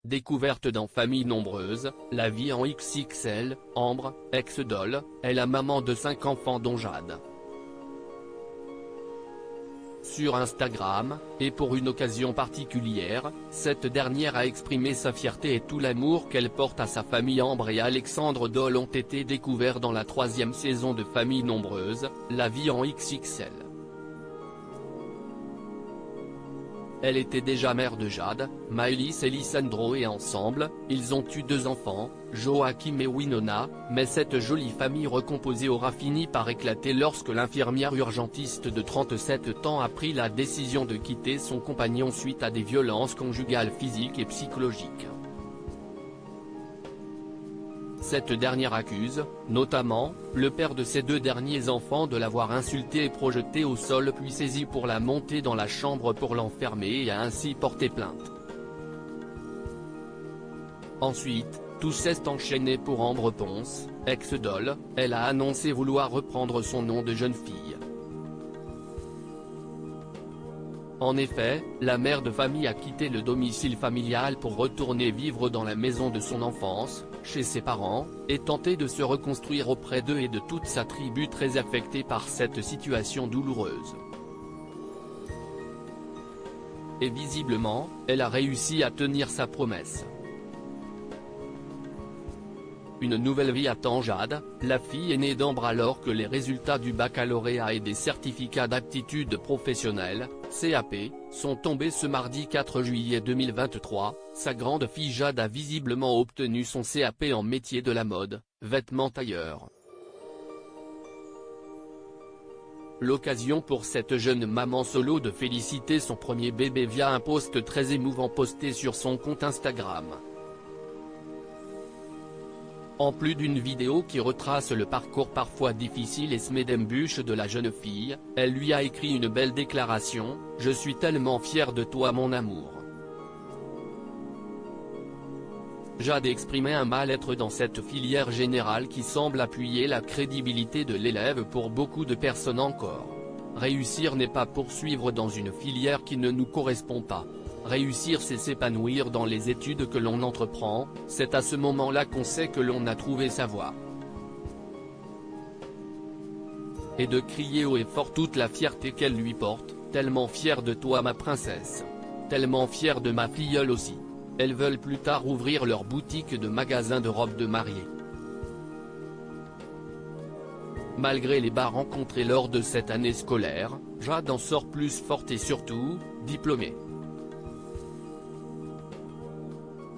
Découverte dans Famille nombreuse, la vie en XXL, Ambre, ex-Doll, est la maman de 5 enfants dont Jade. Sur Instagram, et pour une occasion particulière, cette dernière a exprimé sa fierté et tout l'amour qu'elle porte à sa famille. Ambre et Alexandre Doll ont été découverts dans la 3e saison de Famille nombreuse, la vie en XXL. Elle était déjà mère de Jade, Maëlys et Lisandro et ensemble, ils ont eu 2 enfants, Joachim et Winona, mais cette jolie famille recomposée aura fini par éclater lorsque l'infirmière urgentiste de 37 ans a pris la décision de quitter son compagnon suite à des violences conjugales physiques et psychologiques. Cette dernière accuse, notamment, le père de ses 2 derniers enfants de l'avoir insulté et projeté au sol puis saisi pour la monter dans la chambre pour l'enfermer et a ainsi porté plainte. Ensuite, tout s'est enchaîné pour Ambre Ponce, ex-Doll, elle a annoncé vouloir reprendre son nom de jeune fille. En effet, la mère de famille a quitté le domicile familial pour retourner vivre dans la maison de son enfance, chez ses parents, et tenter de se reconstruire auprès d'eux et de toute sa tribu très affectée par cette situation douloureuse. Et visiblement, elle a réussi à tenir sa promesse. Une nouvelle vie attend Jade, la fille aînée d'Ambre alors que les résultats du baccalauréat et des certificats d'aptitude professionnelle, CAP, sont tombés ce mardi 4 juillet 2023, sa grande fille Jade a visiblement obtenu son CAP en métier de la mode, vêtements tailleur. L'occasion pour cette jeune maman solo de féliciter son premier bébé via un post très émouvant posté sur son compte Instagram. En plus d'une vidéo qui retrace le parcours parfois difficile et semé d'embûches de la jeune fille, elle lui a écrit une belle déclaration « Je suis tellement fière de toi mon amour ». Jade exprimait un mal-être dans cette filière générale qui semble appuyer la crédibilité de l'élève pour beaucoup de personnes encore. Réussir n'est pas poursuivre dans une filière qui ne nous correspond pas. Réussir c'est s'épanouir dans les études que l'on entreprend, c'est à ce moment-là qu'on sait que l'on a trouvé sa voie. Et de crier haut et fort toute la fierté qu'elle lui porte, tellement fière de toi ma princesse. Tellement fière de ma filleule aussi. Elles veulent plus tard ouvrir leur boutique de magasin de robes de mariée. Malgré les bas rencontrés lors de cette année scolaire, Jade en sort plus forte et surtout, diplômée.